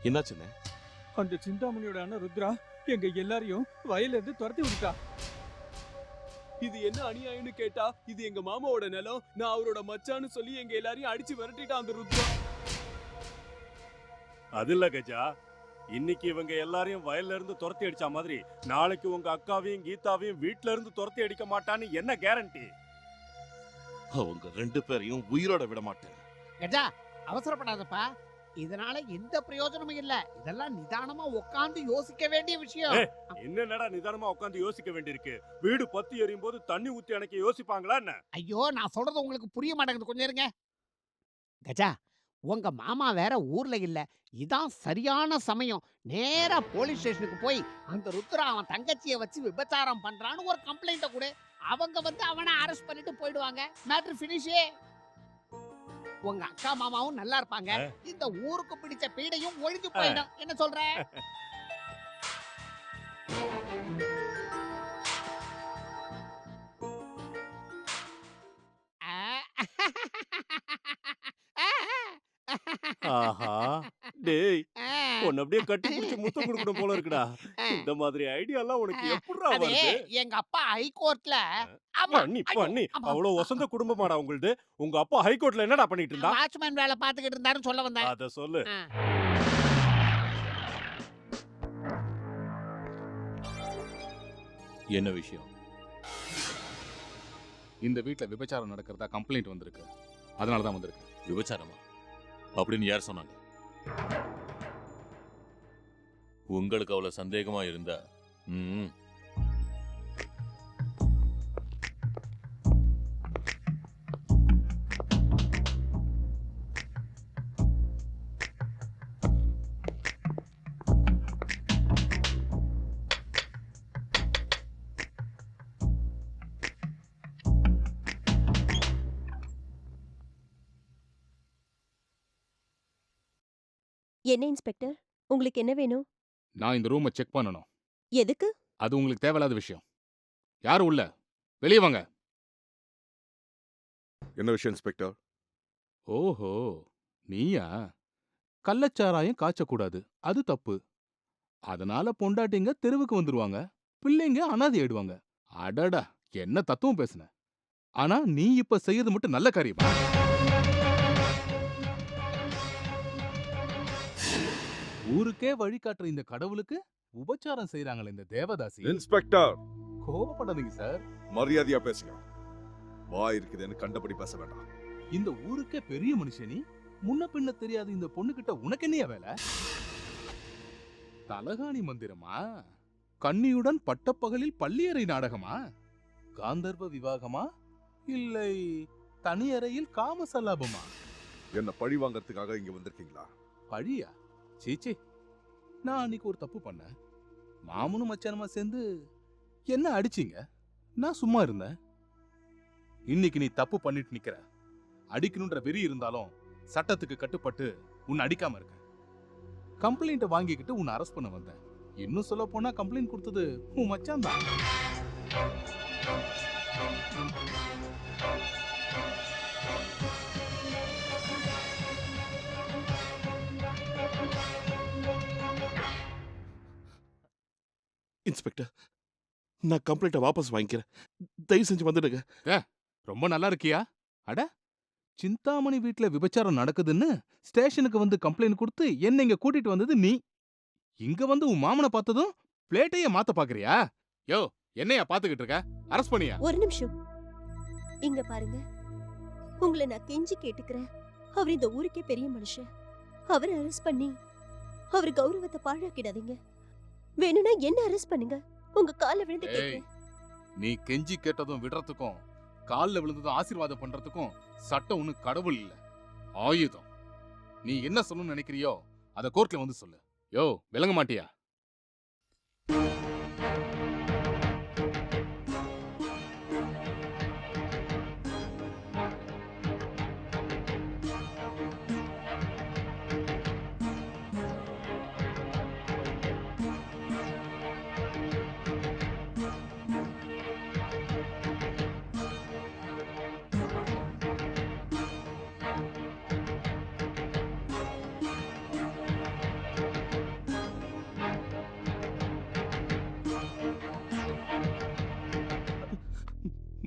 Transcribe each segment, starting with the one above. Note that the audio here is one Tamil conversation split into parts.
என்னாச்சுன்னு? அந்த சிந்தாமணியோட அண்ணன் ருத்ரா எங்க எல்லாரையும் வயல்ல இருந்து துரத்தி விட்டா. இது என்ன அநியாயம்னு கேட்டா இது எங்க மாமாவோட நிலம், நான் அவரோட மச்சான்னு சொல்லி எங்க எல்லாரையும் அடிச்சு விரட்டிட்டான் அந்த ருத்ரா. அது இல்ல கஜா, இன்னைக்கு இவங்க எல்லாரையும் வயல்ல இருந்து துரத்தி அடிச்ச மாதிரி நாளைக்கு உங்க அக்காவையும் கீதாவையும் வீட்ல இருந்து துரத்தி அடிக்க மாட்டான்னு என்ன கேரண்டி? அவங்க 2 பேரையும் உயிரோட விட மாட்டேன். கஜா, அவசரப்படாதப்பா. இதனால எந்த பிரயோஜனமும் இல்ல. இதெல்லாம் நிதானமா உட்கார்ந்து யோசிக்க வேண்டிய விஷயம். என்னடா நிதானமா உட்கார்ந்து யோசிக்க வேண்டியிருக்கு? வீடு பத்தி எரியும் போது தண்ணி ஊத்தி அணைக்க யோசிப்பாங்களா என்ன? ஐயோ, நான் சொல்றது உங்களுக்கு புரிய மாட்டேங்குது. கொஞ்சம் இருங்க. கஜா, உங்க மாமா வேற ஊர்ல இல்ல. இதான் சரியான சமயம். நேரா போலீஸ் ஸ்டேஷனுக்கு போய் அந்த ருத்ரா அவன் தங்கச்சியை வச்சு விபச்சாரம் பண்றான்னு ஒரு கம்ப்ளைண்ட கொடு. அவங்க வந்து அவனை அரெஸ்ட் பண்ணிட்டு போயிடுவாங்க. மேட்டர் ஃபினிஷே. உங்க அக்கா மாமாவும் நல்லா இருப்பாங்க. இந்த ஊருக்கு பிடிச்ச பீடையும் ஒழிஞ்சு போயிடும். என்ன சொல்ற? ஆஹா, டேய், உன்னை அப்படியே கட்டி பிடிச்சு முத்தம் கொடுக்கணும் போல இருக்குடா. இந்த மாதிரி ஐடியா எல்லாம் உனக்கு எப்படிடா வருது? எங்க அப்பா ஹைகோர்ட்ல பண்ணி அவ்வளவு வசந்த குடும்பமாடா உங்களுது. உங்க அப்பா ஹைகோர்ட்ல என்னடா பண்ணிட்டு இருந்தா? வாட்ச்மேன் வேலை பாத்துக்கிட்டு இருந்தாருன்னு சொல்ல வந்தேன். அத சொல்லு. என்ன விஷயம்? இந்த வீட்ல விபச்சாரம் நடக்கிறதா கம்ப்ளைண்ட் வந்திருக்கு. அதனால தான் வந்திருக்கு. விபச்சாரமா அப்படின்னு யார் சொன்னாங்க? உங்களுக்கு அவ்வளவு சந்தேகமா இருந்தா என்ன இன்ஸ்பெக்டர், உங்களுக்கு என்ன வேணும்? நான் இந்த ரூமை செக் பண்ணணும். எதுக்கு? அது உங்களுக்கு தேவையில்லாத விஷயம். யாரும் உள்ள, வெளியே வாங்க. என்ன விஷயம் இன்ஸ்பெக்டர்? ஓஹோ, நீயா? கள்ளச்சாராயம் காய்ச்சக்கூடாது, அது தப்பு. அதனால பொண்டாட்டிங்க தெருவுக்கு வந்துருவாங்க, பிள்ளைங்க அனாதை ஆயிடுவாங்க. அடடா, என்ன தத்துவம் பேசுன. ஆனா நீ இப்ப செய்யறது மட்டும் நல்ல காரியமா? ஊருக்கே வழிகாட்டுற இந்த கடவுளுக்கு உபச்சாரம் செய்யறாங்களே இந்த தேவதாசி. Inspector, கோபப்படாதீங்க sir. மரியாதையா பேசுங்க. வாய் இருக்குதுன்னு கண்டபடி பேச வேண்டாம். இந்த ஊருக்கே பெரிய மனுஷனி, முன்ன பின்ன தெரியாத இந்த பொண்ணுகிட்ட உனக்கு என்னையா வேலை? தலகாணி மந்திரமா? கன்னியுடன் பட்டப்பகலில் பள்ளியறை நாடகமா? காந்தர்வ விவாகமா? இல்லை தனியறையில் காமசல்லாபமா? என்ன பழி வாங்கறதுக்காக இங்க வந்திருக்கீங்களா? பழியா? சீச்சி, நான் அன்னைக்கு ஒரு தப்பு பண்ணேன். மாமனும் மச்சானுமா சேர்ந்து என்ன அடிச்சீங்க, நான் சும்மா இருந்தேன். இன்னைக்கு நீ தப்பு பண்ணிட்டு நிக்கிற. அடிக்கணுன்ற வெறி இருந்தாலும் சட்டத்துக்கு கட்டுப்பட்டு உன்னை அடிக்காம இருக்க. கம்ப்ளைண்ட் வாங்கிக்கிட்டு உன்னை அரெஸ்ட் பண்ண வந்தேன். இன்னும் சொல்ல போனா கம்ப்ளைண்ட் கொடுத்தது உன் மச்சான் தான். இன்ஸ்பெக்டர், நான் கம்ப்ளைண்ட்டை வாபஸ் வாங்கிக்கிறேன். தயவு செஞ்சு வந்துடுங்க. ரொம்ப நல்லா இருக்கியா? அட, சிந்தாமணி வீட்ல விபச்சாரம் நடக்குதுன்னு ஸ்டேஷனுக்கு வந்து கம்ப்ளைண்ட் கொடுத்து என்ன இங்க கூட்டிட்டு வந்தது நீ. இங்க வந்து உன் மாமனை பார்த்ததும் பிளேட்டையே மாத்த பாக்குறியா? யோ, என்னையா பாத்துக்கிட்டு இருக்க? அரெஸ்ட் பண்ணியா? ஒரு நிமிஷம் இங்க பாருங்க. உங்களை நான் கெஞ்சி கேட்டுக்கிறேன். அவர் இந்த ஊருக்கே பெரிய மனுஷன். அவரை அரெஸ்ட் பண்ணி அவர் கௌரவத்தை பாழாக்கிடாதீங்க. வேணும்னா என்ன அரெஸ்ட் பண்ணுங்க. உங்க கால்ல விழுந்து கேட்கிறேன். நீ கெஞ்சி கேட்டதும் விடுறதுக்கும் கால்ல விழுந்ததும் ஆசீர்வாதம் பண்றதுக்கும் சட்டம் ஒண்ணு கடவுள் இல்ல, ஆயுதம். நீ என்ன சொல்லணும்னு நினைக்கிறியோ அத கோர்ட்ல வந்து சொல்லு. யோ, விளங்க மாட்டியா?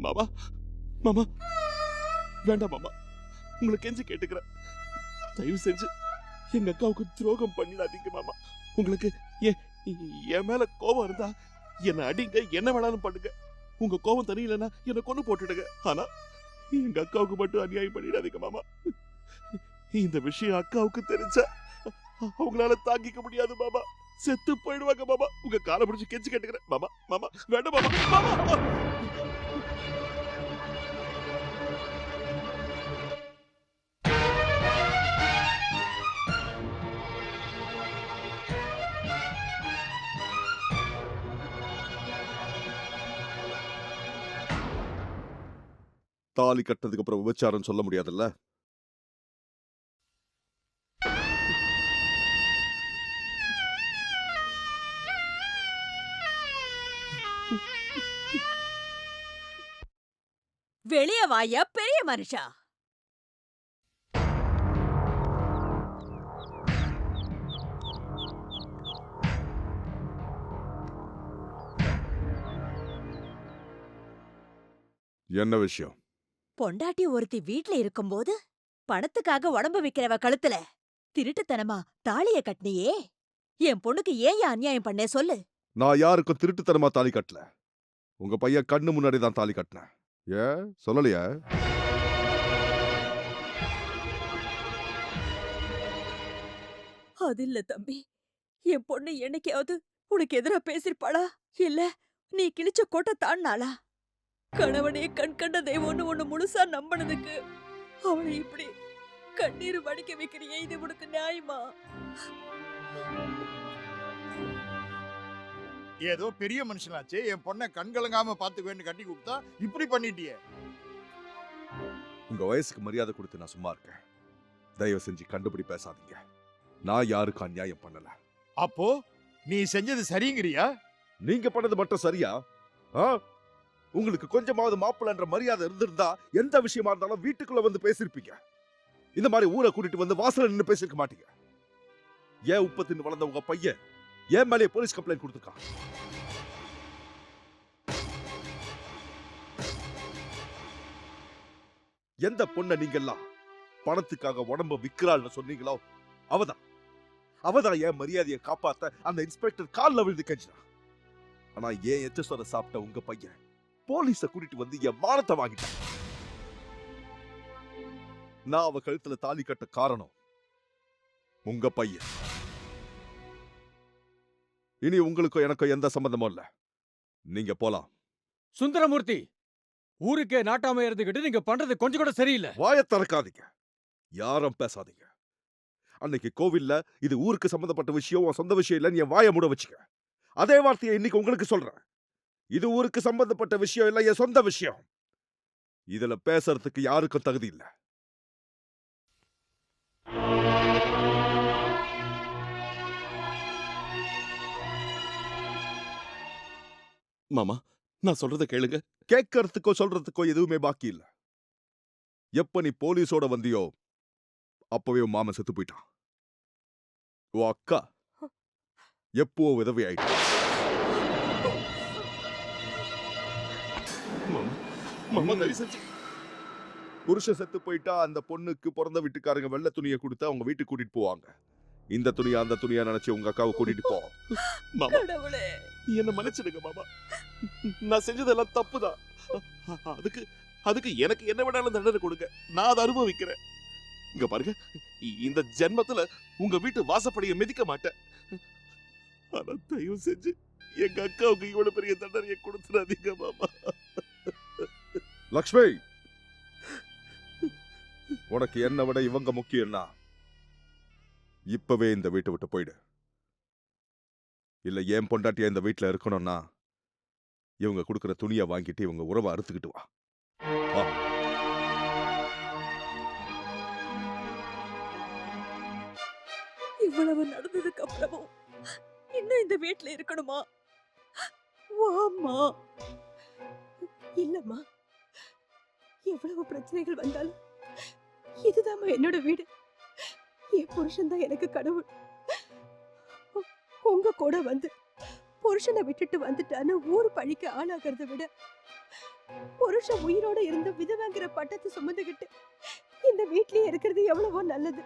மாமா மாமா வேண்டாம் மாமா, உங்களை கெஞ்சி கேட்டுக்கிறேன். தயவு செஞ்சு எங்க அக்காவுக்கு துரோகம் பண்ணிடாதீங்க மாமா. உங்களுக்கு என் மேல கோபம் இருந்தா என்ன அடிங்க, என்ன வேணாலும் பண்ணுங்க. உங்க கோபம் தெரியலன்னா என்ன கொண்டு போட்டுடுங்க. ஆனா எங்க அக்காவுக்கு மட்டும் அநியாயம் பண்ணிடாதீங்க மாமா. இந்த விஷயம் அக்காவுக்கு தெரிஞ்சா அவங்களால தாங்கிக்க முடியாது மாமா. செத்து போயிடுவாங்க மாமா. உங்க காலை பிடிச்சு கெஞ்சி கேட்டுக்கிறேன் மாமா. மாமா வேண்டாம் மாமா. மாமா தாலி கட்டினதுக்கு அப்புறம் விபச்சாரம் சொல்ல முடியாதுல்ல? வெளிய வாயா பெரிய மனுஷா. என்ன விஷயம்? பொண்டாட்டி ஒருத்தி வீட்ல இருக்கும்போது பணத்துக்காக உடம்பு விக்கிறவ கழுத்துல திருட்டுத்தனமா தாலிய கட்டினியே. என் பொண்ணுக்கு ஏன் அநியாயம் பண்ணே சொல்லு. நான் யாருக்கும் திருட்டுத்தனமா தாலி கட்டல. உங்க பையன் கண்ணு முன்னாடி தான் தாலி கட்டினேன். ஏன் சொல்லலையா? அது இல்ல தம்பி, என் பொண்ணு என்னைக்காவது உனக்கு எதிரா பேசிருப்பாளா? இல்ல நீ கிழிச்ச கோட்டை தாண்டாளா? கணவனே கண் கண்ட தெய்வம்னு ஒண்ணு முழுசா நம்பினதுக்கு அவளை இப்படி கண்ணீர் வடிக்க வைக்கிறியே, இது உனக்கு நியாயமா? ஏதோ பெரிய மனுஷனாச்சு, என் பொண்ணை கண்கலங்காம பாத்துக்குவேன்னு கட்டி கொடுத்தா இப்படி பண்ணிட்டியே. உங்க வயசுக்கு மரியாதை கொடுத்து நான் சும்மா இருக்கேன். தயவு செஞ்சு கண்டுபிடி பேசாதீங்க. நான் யாருக்கும் அநியாயம் பண்ணல. அப்போ நீ செஞ்சது சரிங்கிறியா? நீங்க பண்ணது மட்டும் சரியா? உங்களுக்கு கொஞ்சமாவது மாப்பிள்ளன்ற மரியாதை இருந்திருந்தா எந்த விஷயமா இருந்தாலும் வீட்டுக்குள்ள வந்து பேசிருப்பீங்க. இந்த மாதிரி ஊரை கூட்டிட்டு வந்து வாசல்ல நின்னு பேசிருக்க மாட்டீங்க. ஏன் உப்பு தின்னு வளர்ந்த உங்க பையன் ஏன் மேலே போலீஸ் கம்ப்ளைண்ட் கொடுத்துருக்கான்? எந்த பொண்ணை நீங்க எல்லாம் பணத்துக்காக உடம்ப விக்கிறாள்னு சொன்னீங்களோ அவதான் என் மரியாதையை காப்பாத்த அந்த இன்ஸ்பெக்டர் கால்ல விழுந்து கெஞ்சினா. ஆனா ஏன் எச்சசோர சாப்பிட்ட உங்க பையன் போலீஸ கூட்டிட்டு வந்து என் மானத்தை வாங்கிட்டான். நான் அவ கழுத்துல தாலி கட்ட காரணம் உங்க பையன். இனி உங்களுக்கும் எனக்கும் எந்த சம்பந்தமும் இல்ல. நீங்க போலாம். சுந்தரமூர்த்தி, ஊருக்கே நாட்டாம இருந்துகிட்டு நீங்க பண்றது கொஞ்சம் கூட சரியில்லை. வாயை திறக்காதீங்க, யாரும் பேசாதீங்க. அன்னைக்கு கோவில்ல இது ஊருக்கு சம்பந்தப்பட்ட விஷயம், சொந்த விஷயம் இல்லைன்னு என் வாயை மூட வச்சுக்க. அதே வார்த்தையை இன்னைக்கு உங்களுக்கு சொல்றேன். இது ஊருக்கு சம்பந்தப்பட்ட விஷயம் இல்ல, என் சொந்த விஷயம். இதுல பேசுறதுக்கு யாருக்கும் தகுதி இல்ல. மாமா நான் சொல்றத கேளுங்க. கேட்கறதுக்கோ சொல்றதுக்கோ எதுவுமே பாக்கி இல்ல. எப்ப நீ போலீஸோட வந்தியோ அப்பவே உன் மாமன் செத்து போயிட்டான். உன் அக்கா எப்போ விதவை ஆயிட்டா. மாமா தயவு செஞ்சு. புருஷன் செத்து போயிட்டா அந்த பொண்ணுக்கு பிறந்த வீட்டுக்காரங்க வெள்ளை துணியை கொடுத்து அவங்க வீட்டுக்கு கூட்டிட்டு போவாங்க. இந்த துணியா அந்த துணியா நினைச்சு உங்க அக்காவை கூட்டிட்டு போ. மாமா என்ன மன்னிச்சிடுங்க மாமா. நான் செஞ்சதெல்லாம் தப்புதான். அதுக்கு எனக்கு என்ன வேணாலும் தண்டனை கொடுங்க, நான் அதை அனுபவிக்கிறேன். இங்க பாருங்க, இந்த ஜென்மத்துல உங்க வீட்டு வாசப்படியை மிதிக்க மாட்டேன். ஆனா தயவு செஞ்சு எங்க அக்காவுக்கு இவ்வளவு பெரிய தண்டனையை கொடுத்துடாதீங்க மாமா. லக்ஷ்மி, உனக்கு என்ன விட இவங்க முக்கியம்னா இப்பவே இந்த வீட்டை விட்டு போயிடு. இல்ல ஏன் பொண்டாட்டியா இந்த வீட்டுல இருக்கணும்னா இவங்க கொடுக்கிற துணியை வாங்கிட்டு இவங்க உறவை அறுத்துக்கிட்டு வா. இவ்வளவு நடந்ததுக்கு அப்புறமும் இன்னும் இந்த வீட்டுல இருக்கணுமா? வாம்மா. இல்லம்மா, எவ்வளவு பிரச்சனைகள் வந்தாலும் இதுதான் என்னோட வீடு. என் புருஷன் தான் எனக்கு கடவுள். உங்க கூட வந்து புருஷனை விட்டுட்டு வந்துட்டான்னு ஊர் பழிக்க ஆளாகிறத விட புருஷன் உயிரோட இருந்த விதவைங்கிற பட்டத்தை சுமந்துகிட்டு இந்த வீட்லயே இருக்கிறது எவ்வளவோ நல்லது.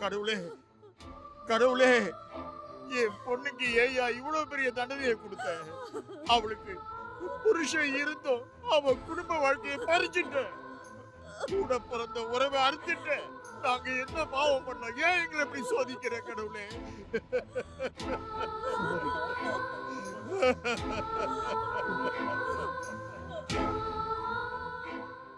கடவுளே கடவுளே, என் பொண்ணுக்கு ஏயா இவ்வளவு பெரிய தண்டனையை கொடுத்த? அவளுக்கு புருஷன் இருந்தும் அவ குடும்ப வாழ்க்கையை பறிச்சுட்ட. கூட பிறந்த உறவை அறுத்துட்ட. நாங்க என்ன பாவம் பண்ணோம்? ஏன் எங்களை இப்படி சோதிக்கிற கடவுளே?